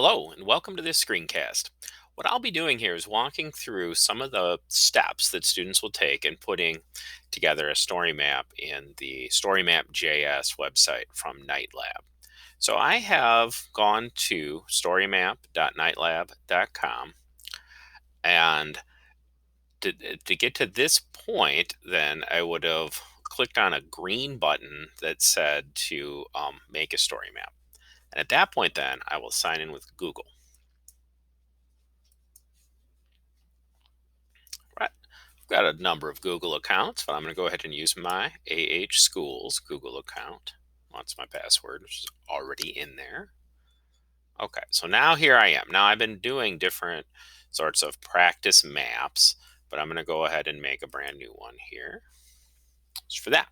Hello, and welcome to this screencast. What I'll be doing here is walking through some of the steps that students will take in putting together a story map in the Storymap JS website from NightLab. So I have gone to storymap.nightlab.com, and to get to this point, then I would have clicked on a green button that said to make a story map. And at that point, then I will sign in with Google. Right. Got a number of Google accounts, but I'm going to go ahead and use my AH Schools Google account. That's my password, which is already in there. Okay, so now here I am. Now I've been doing different sorts of practice maps, but I'm going to go ahead and make a brand new one here just for that.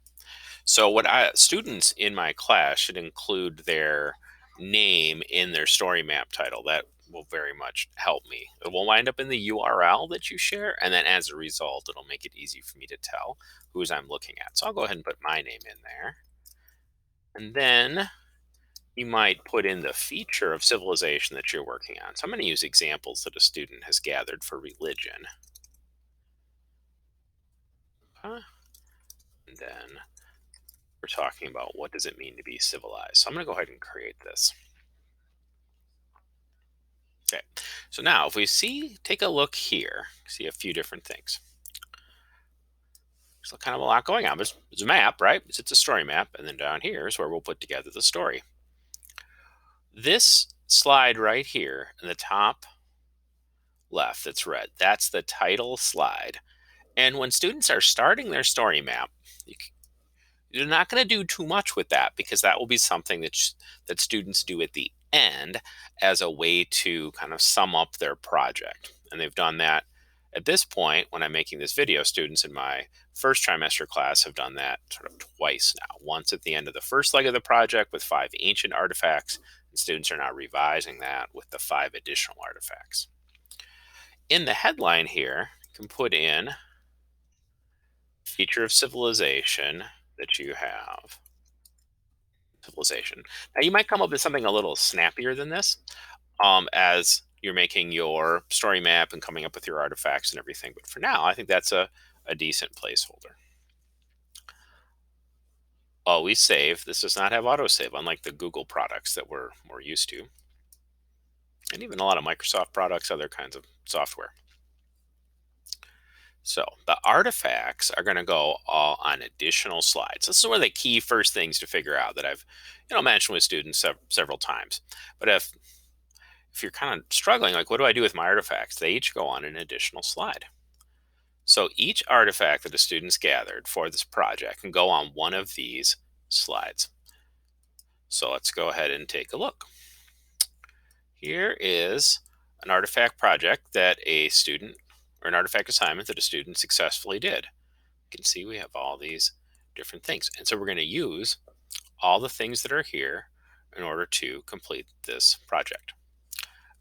So students in my class should include their name in their story map title. That will very much help me. It will wind up in the URL that you share, and then as a result, it'll make it easy for me to tell whose I'm looking at. So I'll go ahead and put my name in there. And then you might put in the feature of civilization that you're working on. So I'm going to use examples that a student has gathered for religion. And then we're talking about what does it mean to be civilized. So I'm going to go ahead and create this. Okay, so now if we take a look here, see a few different things. There's kind of a lot going on. There's a map, right? It's a story map, and then down here is where we'll put together the story. This slide right here in the top left that's red, that's the title slide. And when students are starting their story map, you're not going to do too much with that because that will be something that students do at the end as a way to kind of sum up their project. And they've done that at this point when I'm making this video. Students in my first trimester class have done that sort of twice now. Once at the end of the first leg of the project with 5 ancient artifacts, and students are now revising that with the 5 additional artifacts. In the headline here, you can put in feature of civilization that you have. Civilization. Now you might come up with something a little snappier than this as you're making your story map and coming up with your artifacts and everything. But for now, I think that's a decent placeholder. Always save. This does not have autosave, unlike the Google products that we're more used to. And even a lot of Microsoft products, other kinds of software. So the artifacts are going to go all on additional slides. This is one of the key first things to figure out that I've mentioned with students several times. But if you're kind of struggling, like what do I do with my artifacts? They each go on an additional slide. So each artifact that the students gathered for this project can go on one of these slides. So let's go ahead and take a look. Here is an artifact project that a student, or an artifact assignment that a student successfully did. You can see we have all these different things. And so we're going to use all the things that are here in order to complete this project.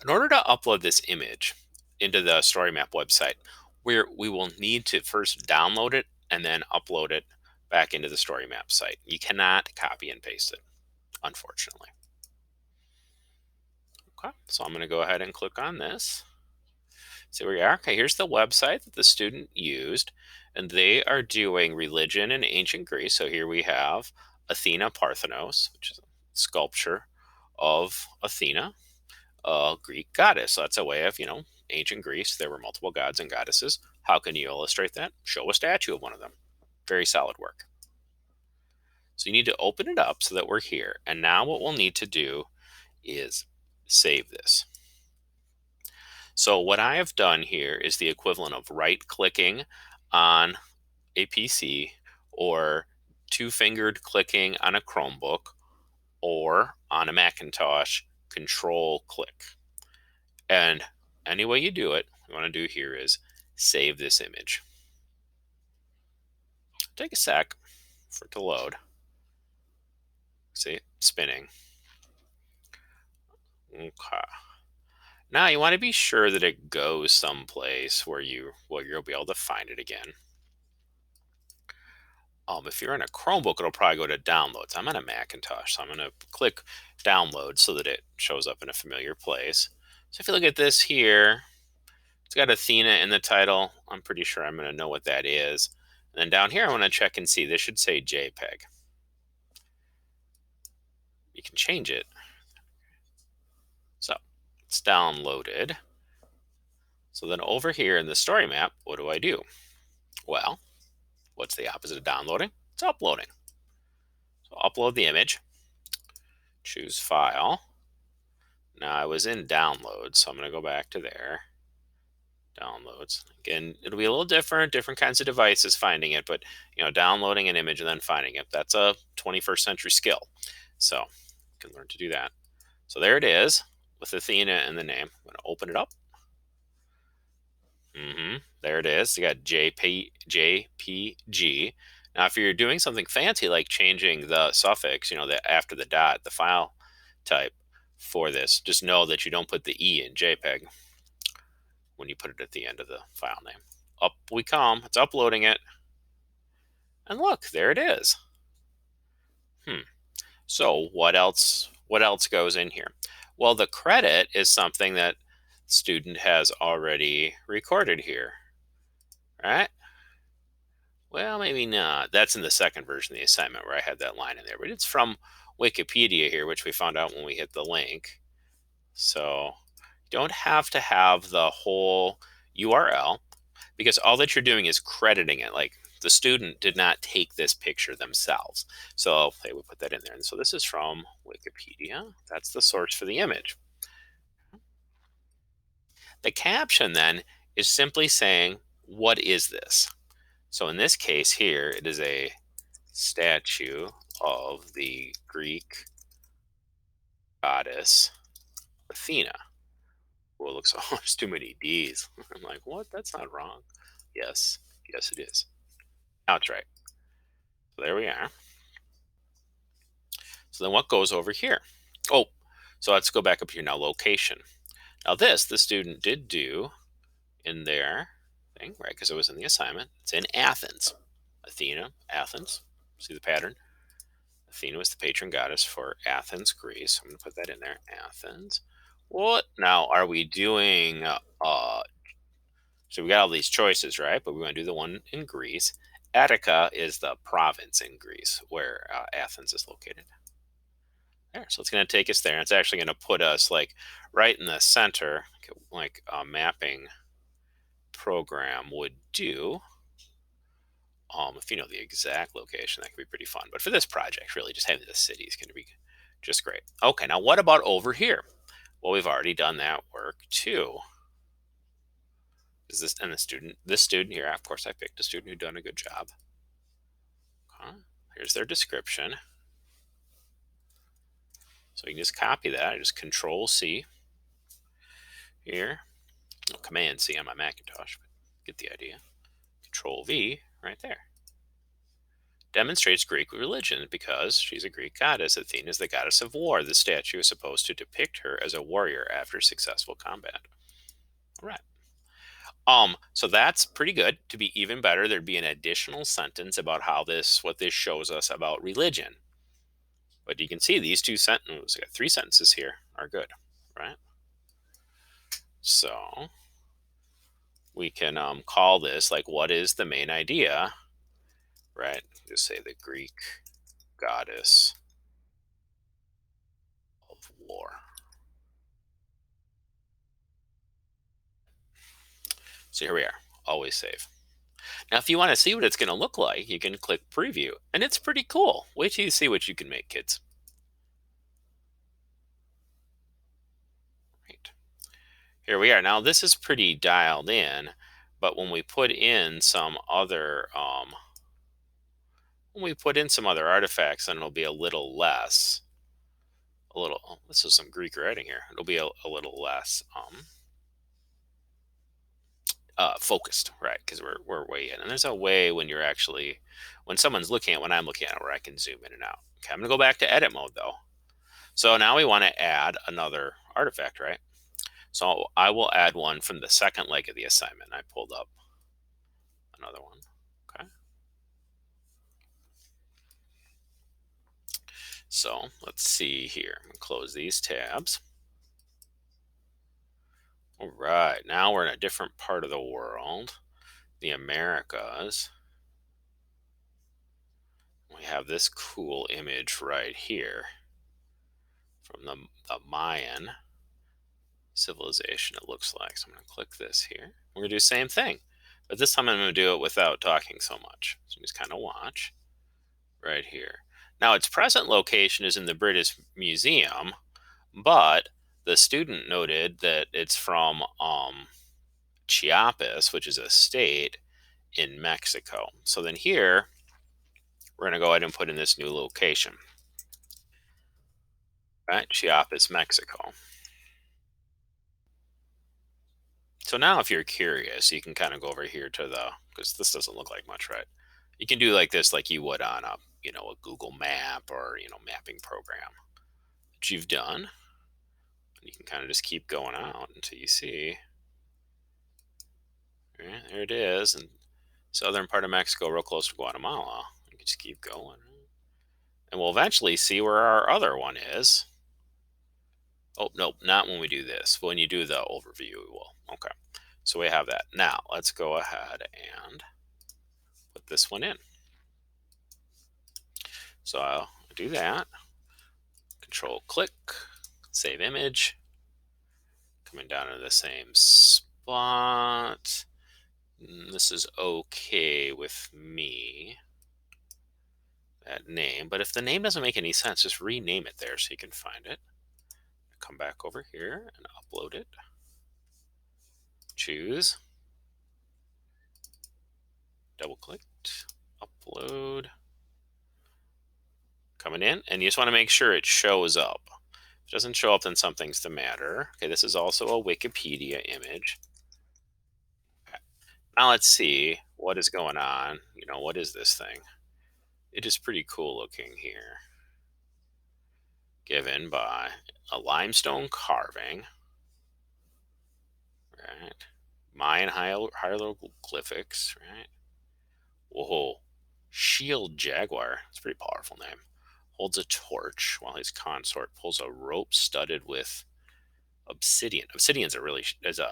In order to upload this image into the StoryMap website, we will need to first download it and then upload it back into the StoryMap site. You cannot copy and paste it, unfortunately. Okay, so I'm going to go ahead and click on this. So we are. Okay, here's the website that the student used, and they are doing religion in ancient Greece. So here we have Athena Parthenos, which is a sculpture of Athena, a Greek goddess. So that's a way of, ancient Greece, there were multiple gods and goddesses. How can you illustrate that? Show a statue of one of them. Very solid work. So you need to open it up so that we're here. And now what we'll need to do is save this. So what I have done here is the equivalent of right-clicking on a PC or two-fingered clicking on a Chromebook or on a Macintosh, control-click. And any way you do it, what you want to do here is save this image. Take a sec for it to load. See it spinning. Okay. Now you want to be sure that it goes someplace where you'll be able to find it again. If you're in a Chromebook, it'll probably go to downloads. I'm on a Macintosh, so I'm going to click download so that it shows up in a familiar place. So if you look at this here, it's got Athena in the title. I'm pretty sure I'm going to know what that is. And then down here, I want to check and see. This should say JPEG. You can change it. So it's downloaded. So then over here in the story map, what do I do? Well, what's the opposite of downloading? It's uploading. So upload the image, choose file. Now I was in downloads, so I'm going to go back to there. Downloads. Again, it'll be a little different kinds of devices finding it, but downloading an image and then finding it, that's a 21st century skill. So you can learn to do that. So there it is with Athena in the name. I'm going to open it up. There it is. You got JPG. Now, if you're doing something fancy like changing the suffix, the after the dot, the file type for this, just know that you don't put the E in JPEG when you put it at the end of the file name. Up we come. It's uploading it. And look, there it is. So what else? What else goes in here? Well, the credit is something that student has already recorded here, right? Well, maybe not. That's in the second version of the assignment where I had that line in there, but it's from Wikipedia here, which we found out when we hit the link. So you don't have to have the whole URL because all that you're doing is crediting it. Like the student did not take this picture themselves. So they would put that in there. And so this is from Wikipedia. That's the source for the image. The caption then is simply saying, what is this? So in this case here, it is a statue of the Greek goddess Athena. Well, it looks, oh, there's too many D's. I'm like, what? That's not wrong. Yes, yes, it is. Now it's right. So there we are. So then what goes over here? Oh, so let's go back up here now, location. Now this, the student did do in their thing, right? Because it was in the assignment. It's in Athens. Athena, Athens. See the pattern? Athena was the patron goddess for Athens, Greece. I'm going to put that in there. Athens. What now are we doing? So we got all these choices, right? But we're going to do the one in Greece. Attica is the province in Greece where Athens is located. There. So it's going to take us there. And it's actually going to put us like right in the center, like a mapping program would do. If you know the exact location, that could be pretty fun. But for this project, really, just having the city is going to be just great. Okay, now what about over here? Well, we've already done that work too. Is this and this student here? Of course, I picked a student who'd done a good job. Okay, here's their description. So you can just copy that. I just Control C here. No, Command C on my Macintosh, but get the idea. Control V right there. Demonstrates Greek religion because she's a Greek goddess. Athena is the goddess of war. The statue is supposed to depict her as a warrior after successful combat. All right. So that's pretty good. To be even better, there'd be an additional sentence about what this shows us about religion. But you can see these two sentences, I got 3 sentences here, are good, right? So we can call this like, what is the main idea, right? Just say the Greek goddess of war. So here we are, always save. Now, if you want to see what it's going to look like, you can click preview, and it's pretty cool. Wait till you see what you can make, kids. Right. Here we are. Now, this is pretty dialed in, but when we put in some other artifacts, then it'll be a little less. This is some Greek writing here. It'll be a little less focused, right? Because we're way in, and there's a way when someone's looking at what I'm looking at, where I can zoom in and out. Okay, I'm gonna go back to edit mode though. So now we want to add another artifact, right? So I will add one from the second leg of the assignment. I pulled up another one. Okay. So let's see here. I'm gonna close these tabs. All right, now we're in a different part of the world, the Americas. We have this cool image right here from the Mayan civilization, it looks like. So I'm going to click this here. We're going to do the same thing, but this time I'm going to do it without talking so much. So just kind of watch right here. Now, its present location is in the British Museum, but the student noted that it's from Chiapas, which is a state in Mexico. So then here, we're going to go ahead and put in this new location, right? Chiapas, Mexico. So now if you're curious, you can kind of go over here to the, because this doesn't look like much, right? You can do like this, like you would on a, a Google map or, mapping program that you've done. You can kind of just keep going out until you see, right, there it is. And southern part of Mexico, real close to Guatemala. You can just keep going. And we'll eventually see where our other one is. Oh, nope, not when we do this. When you do the overview, we will. Okay. So we have that. Now let's go ahead and put this one in. So I'll do that. Control click, save image. Coming down to the same spot. This is okay with me, that name. But if the name doesn't make any sense, just rename it there so you can find it. Come back over here and upload it. Choose. Double clicked. Upload. Coming in, and you just want to make sure it shows up. If it doesn't show up, then something's the matter. Okay, this is also a Wikipedia image. Okay. Now let's see what is going on. What is this thing? It is pretty cool looking here. Given by a limestone carving, right? Mayan hieroglyphics, right? Whoa. Shield Jaguar. It's a pretty powerful name. Holds a torch while his consort pulls a rope studded with obsidian. Obsidian is a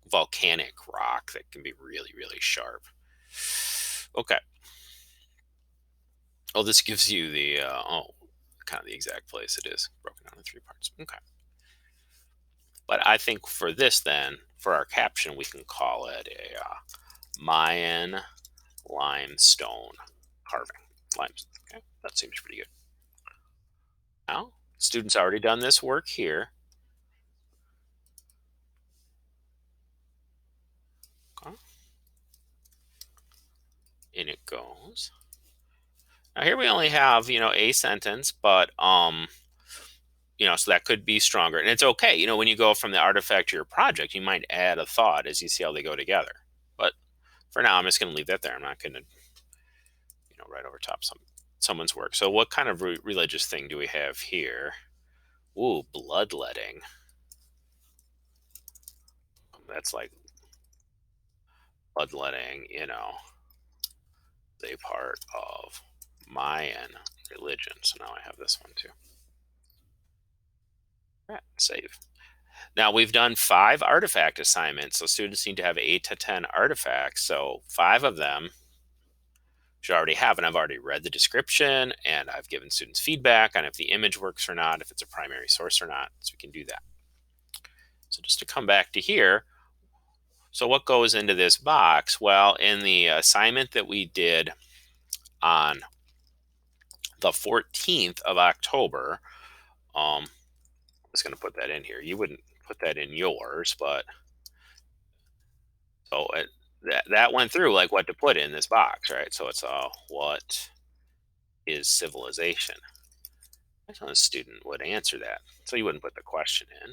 volcanic rock that can be really, really sharp. Okay. Oh, this gives you the kind of the exact place it is, broken down in 3 parts. Okay. But I think for this, then, for our caption, we can call it a Mayan limestone carving. Limestone. Okay, that seems pretty good. Now, students already done this work here. Okay. In it goes. Now here we only have, a sentence, but so that could be stronger. And it's okay. When you go from the artifact to your project, you might add a thought as you see how they go together. But for now, I'm just going to leave that there. I'm not going to, right over top someone's work. So what kind of religious thing do we have here? Ooh, bloodletting. That's like bloodletting, a part of Mayan religion. So now I have this one too. All right, save. Now we've done 5 artifact assignments, so students need to have 8 to 10 artifacts. So 5 of them should already have, and I've already read the description, and I've given students feedback on if the image works or not, if it's a primary source or not, so we can do that. So just to come back to here, so what goes into this box? Well, in the assignment that we did on the 14th of October, I'm just going to put that in here. You wouldn't put that in yours, but so that went through like what to put in this box, right? So it's what is civilization? So a student would answer that. So you wouldn't put the question in.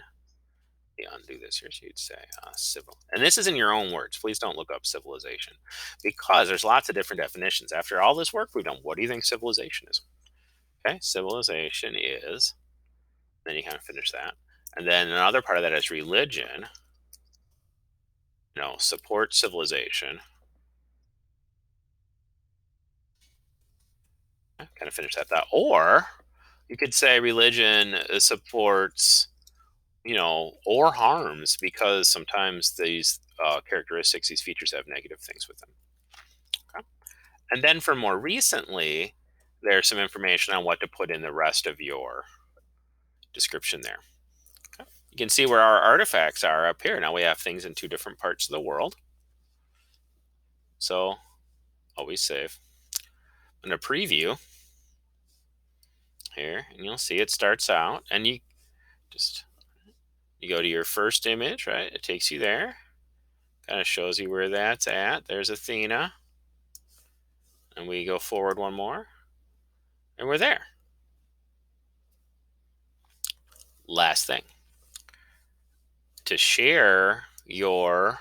You undo this here, so you'd say civil. And this is in your own words. Please don't look up civilization because there's lots of different definitions. After all this work we've done, what do you think civilization is? Okay, civilization is, then you kind of finish that. And then another part of that is religion. Support civilization. Okay, kind of finish that thought. Or You could say religion supports, or harms, because sometimes these characteristics, these features have negative things with them. Okay. And then for more recently, there's some information on what to put in the rest of your description there. Okay. You can see where our artifacts are up here. Now we have things in two different parts of the world. So always save. I'm going to preview here, and you'll see it starts out, and just you go to your first image, right? It takes you there, kind of shows you where that's at. There's Athena, and we go forward one more, and we're there. Last thing, to share your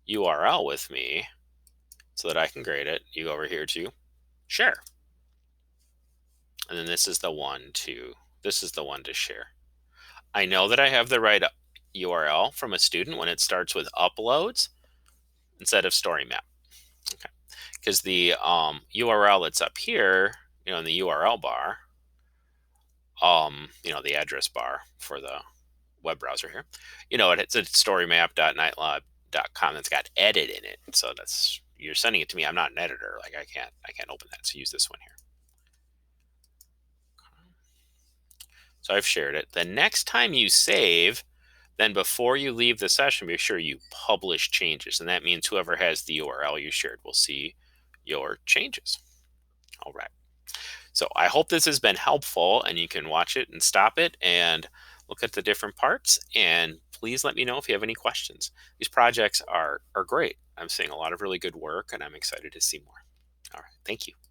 URL with me so that I can grade it, you go over here to share, and then this is the one to share. I know that I have the right URL from a student when it starts with uploads instead of Storymap. Okay. Because the URL that's up here, in the URL bar, the address bar for the web browser here, it's a storymap.nightlab.com that's got edit in it. So you're sending it to me. I'm not an editor. Like I can't open that. So use this one here. So I've shared it. The next time you save, then before you leave the session, make sure you publish changes. And that means whoever has the URL you shared will see your changes. All right. So I hope this has been helpful, and you can watch it and stop it and look at the different parts. And please let me know if you have any questions. These projects are great. I'm seeing a lot of really good work, and I'm excited to see more. All right. Thank you.